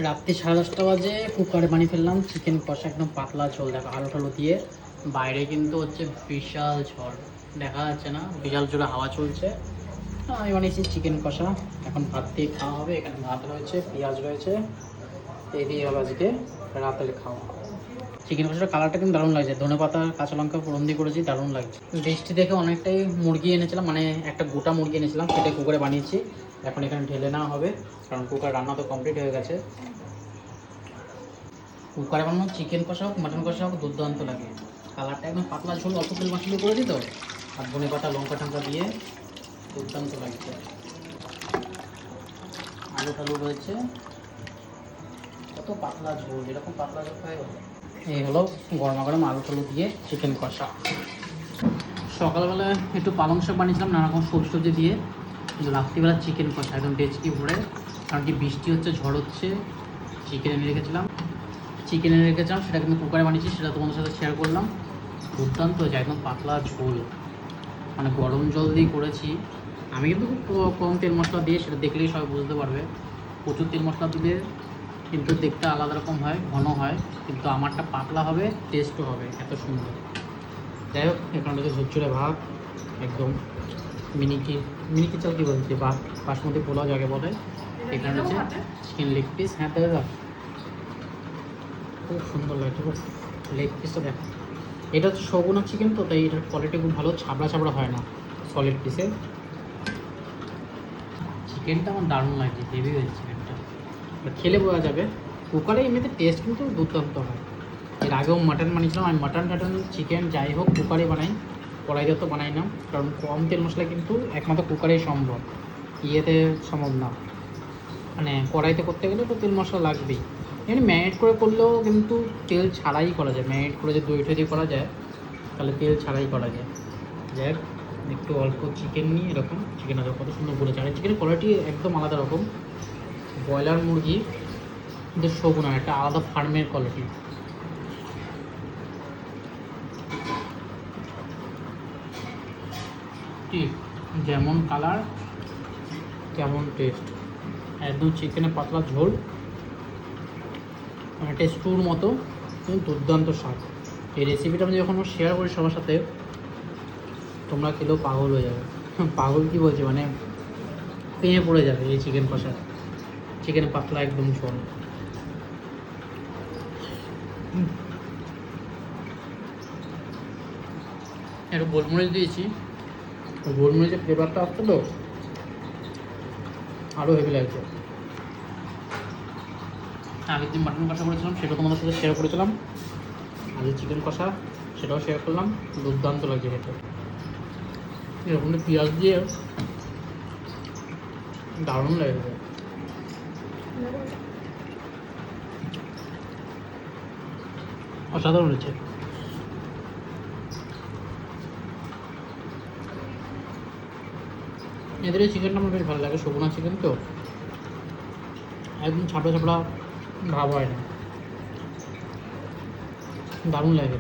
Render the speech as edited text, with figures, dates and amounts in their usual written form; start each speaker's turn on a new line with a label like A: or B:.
A: রাত্রি 10:30 বাজে কুকারে বানিয়ে ফেললাম চিকেন কষা, একদম পাতলা ঝোল। দেখো আলু টালু দিয়ে। বাইরে কিন্তু হচ্ছে বিশাল ঝড়, দেখা যাচ্ছে না, বিশাল জোরে হাওয়া চলছে। আমি বানিয়েছি চিকেন কষা, এখন ভাত দিয়ে খাওয়া হবে। এখানে ভাত রয়েছে, পেঁয়াজ রয়েছে, এই দিয়ে হবে আজকে রাতের খাওয়া। চিকেন কষার কালারটা কিন্তু দারুণ লাগছে, ধনেপাতা কাঁচা লঙ্কা ফোড়ন দিয়ে করেছি, দারুণ লাগছে। বৃষ্টি দেখে অনেকটাই মুরগি এনেছিলাম, মানে একটা গোটা মুরগি এনেছিলাম, সেটাই কুকারে বানিয়েছি। এখন এখানে ঢেলে নেওয়া হবে, কারণ কুকার রান্না তো কমপ্লিট হয়ে গেছে। কুকারে বানানো চিকেন কষা হোক মাটন কষা হোক দুর্দান্ত লাগে। কালারটা একদম পাতলা ঝোল, অল্প তেল মশলা করেছি তো, আর ধনেপাতা লঙ্কা টঙ্কা দিয়ে দুর্দান্ত লাগছে। আলু টালু রয়েছে, কত পাতলা ঝোল, এরকম পাতলা ঝোল খাই হলো। এই হলো গরমা গরম আলু টালু দিয়ে চিকেন কষা। সকালবেলা একটু পালং শাক বানিয়েছিলাম নানা রকম সবজি টবজি দিয়ে, কিন্তু রাত্রিবেলা চিকেন কষা একদম ডেচকি ভরে। কারণ কি বৃষ্টি হচ্ছে, ঝড় হচ্ছে। চিকেন এনে রেখেছিলাম, সেটা কিন্তু কুকারে বানিয়েছি, সেটা তোমাদের সাথে শেয়ার করলাম। দুর্দান্ত হয়েছে, একদম পাতলা ঝোল, মানে গরম জল দিয়ে করেছি। আমি কিন্তু খুব কম তেল মশলা দিয়ে, সেটা দেখলেই সবাই বুঝতে পারবে। প্রচুর তেল মশলা দিলে কিন্তু দেখতে আলাদা রকম হয়, ঘন হয়, কিন্তু আমারটা পাতলা হবে, টেস্টও হবে এত সুন্দর। যাই হোক, এখানে রয়েছে ঝুরঝুরে ভাত, একদম মিনিকি চাল কী বলছি, বাসমতি পোলাও যাকে বলে। এখানে রয়েছে চিকেন লেগ পিস। হ্যাঁ দাদা, খুব সুন্দর লাগছে লেগ পিসটা দেখো। এটা হচ্ছে সগুনা চিকেন তো, তাই এটার কোয়ালিটি খুব ভালো, ছাবড়া ছাবড়া হয় না, সলিড পিসে। চিকেনটা আমার দারুণ লাগছে, হেভি হয়েছে চিকেনটা, খেলে বোঝা যাবে। কুকারে এমনিতে টেস্ট কিন্তু দুর্দান্ত হয়। এর আগেও মাটন বানিয়েছিলাম, আমি মাটন চিকেন যাই হোক কুকারে বানাই, কড়াইতে তো বানাই না, কারণ কম তেল মশলা কিন্তু একমাত্র কুকারেই সম্ভব, ইয়েতে সম্ভব না। মানে কড়াইতে করতে গেলে তো তেল মশলা লাগবেই। এমনি ম্যারিনেট করে করলেও কিন্তু তেল ছাড়াই করা যায়, ম্যারিনেট করে যে দই টই দিয়ে করা যায়, তাহলে তেল ছাড়াই করা যায়। যাই হোক, একটু অল্প চিকেন নিয়ে এরকম চিকেন আছে, কত সুন্দর করেছে। আর চিকেনের কোয়ালিটি একদম আলাদা রকম। ব্রয়লার মুরগি কিন্তু সগুনা, একটা আলাদা ফার্মের কোয়ালিটি। ঠিক যেমন কালার কেমন টেস্ট, একদম চিকেনের পাতলা ঝোল, একটা স্টুর মতো, কিন্তু দুর্দান্ত স্বাদ। এই রেসিপিটা আমি যখন শেয়ার করি সবার সাথে, তোমরা খেলেও পাগল হয়ে যাবে। পাগল কী বলছে, মানে পেয়ে পড়ে যাবে এই চিকেন কষা, চিকেন পাতলা একদম ঝোল। একটু গোলমরিচ দিয়েছি, গোলমরিচের ফ্লেভারটা আসছে তো আরও হেভি লাগছে। আগের দিন মাটন কষা করেছিলাম, সেটা তোমাদের সাথে শেয়ার করেছিলাম। আজ চিকেন কষা, সেটাও শেয়ার করলাম, দুর্দান্ত লাগছে খেতে। এরকম পেঁয়াজ দিয়ে দারুণ লাগছে। অসাধারণ হয়েছে। এদের এই চিকেনটা আমার বেশ ভালো লাগে, সগুনা চিকেন তো, একদম ছাপড়া ছাপড়া ভাব হয় না, দারুণ লাগে।